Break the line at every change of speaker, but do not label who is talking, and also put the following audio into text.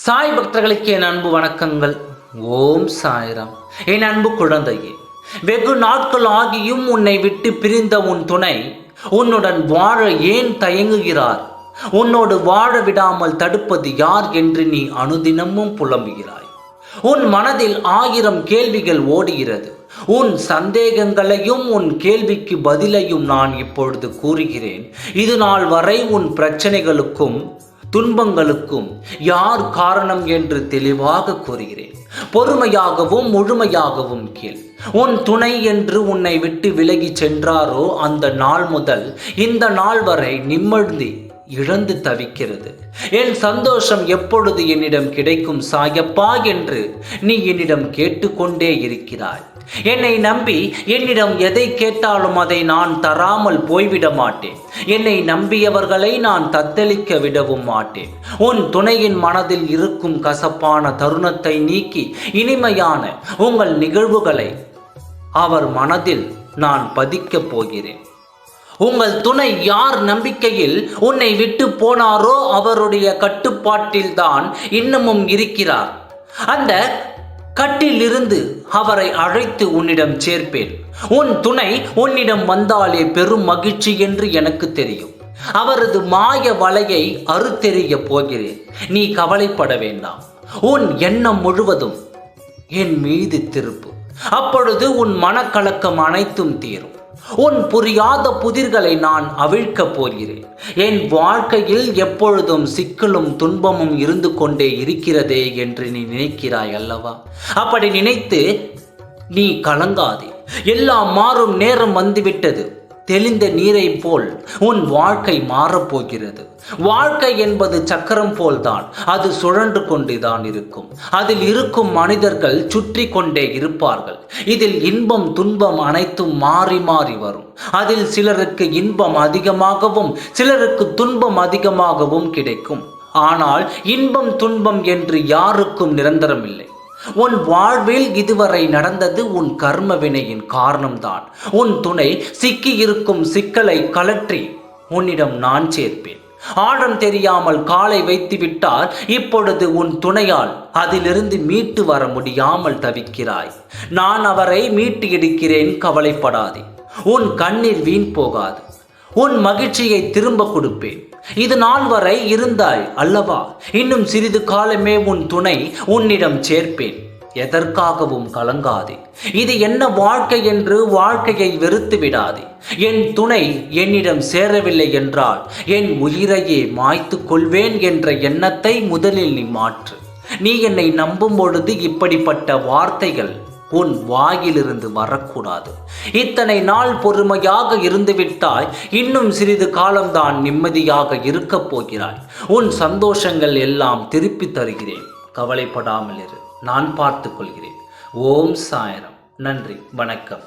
சாய் பக்தர்களுக்கு என் அன்பு வணக்கங்கள். ஓம் சாய்ராம். என் அன்பு குழந்தையே, வெகு நாட்கள் ஆகியும் உன்னை விட்டு பிரிந்த உன் துணை உன்னுடன் வாழ ஏன் தயங்குகிறார்? உன்னோடு வாழ விடாமல் தடுப்பது யார் என்று நீ அனுதினமும் புலம்புகிறாய். உன் மனதில் 1000 கேள்விகள் ஓடுகிறது. உன் சந்தேகங்களையும் உன் கேள்விக்கு பதிலையும் நான் இப்பொழுது கூறுகிறேன். இது நாள் வரை உன் பிரச்சனைகளுக்கும் துன்பங்களுக்கும் யார் காரணம் என்று தெளிவாக கூறுகிறேன். பொறுமையாகவும் முழுமையாகவும் கேள். உன் துணை என்று உன்னை விட்டு விலகி சென்றாரோ அந்த நாள் முதல் இந்த நாள் வரை நிம்மதி இழந்து தவிக்கிறது. என் சந்தோஷம் எப்பொழுது என்னிடம் கிடைக்கும் சாயப்பா என்று நீ என்னிடம் கேட்டுக்கொண்டே இருக்கிறாய். என்னை நம்பி என்னிடம் எதை கேட்டாலும் அதை நான் தராமல் போய்விட மாட்டேன். என்னை நம்பியவர்களை நான் தத்தளிக்க விடவும் மாட்டேன். உன் துணையின் மனதில் இருக்கும் கசப்பான தருணத்தை நீக்கி இனிமையான உங்கள் நிகழ்வுகளை அவர் மனதில் நான் பதிக்கப் போகிறேன். உங்கள் துணை யார் நம்பிக்கையில் உன்னை விட்டு போனாரோ அவருடைய கட்டுப்பாட்டில்தான் இன்னமும் இருக்கிறார். அந்த கட்டிலிருந்து அவரை அழைத்து உன்னிடம் சேர்ப்பேன். உன் துணை உன்னிடம் வந்தாலே பெரும் மகிழ்ச்சி என்று எனக்கு தெரியும். அவரது மாய வலையை அறுத்தெறிய போகிறேன். நீ கவலைப்பட வேண்டாம். உன் எண்ணம் முழுவதும் என் மீது திருப்பு. அப்பொழுது உன் மனக்கலக்கம் அனைத்தும் தீரும். உன் புரியாத புதிர்களை நான் அவிழ்க்கப் போகிறேன். என் வாழ்க்கையில் எப்பொழுதும் சிக்கலும் துன்பமும் இருந்து கொண்டே இருக்கிறதே என்று நீ நினைக்கிறாய் அல்லவா? அப்படி நினைத்து நீ கலங்காதே. எல்லாம் மாறும் நேரம் வந்துவிட்டது. தெளிந்த நீரை போல் உன் வாழ்க்கை மாறப்போகிறது. வாழ்க்கை என்பது சக்கரம் போல்தான். அது சுழன்று கொண்டுதான் இருக்கும். அதில் இருக்கும் மனிதர்கள் சுற்றி கொண்டே இருப்பார்கள். இதில் இன்பம் துன்பம் அனைத்தும் மாறி மாறி வரும். அதில் சிலருக்கு இன்பம் அதிகமாகவும் சிலருக்கு துன்பம் அதிகமாகவும் கிடைக்கும். ஆனால் இன்பம் துன்பம் என்று யாருக்கும் நிரந்தரம் இல்லை. உன் வாழ்வில் இதுவரை நடந்தது உன் கர்ம வினையின் காரணம்தான். உன் துணை சிக்கி இருக்கும் சிக்கலை கலற்றி உன்னிடம் நான் சேர்ப்பேன். ஆழம் தெரியாமல் காலை வைத்து விட்டால் இப்பொழுது உன் துணையால் அதிலிருந்து மீட்டு வர முடியாமல் தவிக்கிறாய். நான் அவரை மீட்டு எடுக்கிறேன், கவலைப்படாதே. உன் கண்ணீர் வீண் போகாது. உன் மகிழ்ச்சியை திரும்ப கொடுப்பேன். இது நாள் வரை இருந்தாய் அல்லவா? இன்னும் சிறிது காலமே உன் துணை உன்னிடம் சேர்ப்பேன். எதற்காகவும் கலங்காதே. இது என்ன வாழ்க்கை என்று வாழ்க்கையை வெறுத்து விடாதே. என் துணை என்னிடம் சேரவில்லை என்றால் என் உயிரையே மாய்த்து கொள்வேன் என்ற எண்ணத்தை முதலில் நீ மாற்று. நீ என்னை நம்பும் பொழுது இப்படிப்பட்ட வார்த்தைகள் உன் வாயிலிருந்து வரக்கூடாது. இத்தனை நாள் பொறுமையாக இருந்துவிட்டாய். இன்னும் சிறிது காலம்தான் நிம்மதியாக இருக்கப் போகிறாய். உன் சந்தோஷங்கள் எல்லாம் திருப்பி தருகிறேன். கவலைப்படாமல் இரு. நான் பார்த்து கொள்கிறேன். ஓம் சாய்ராம். நன்றி, வணக்கம்.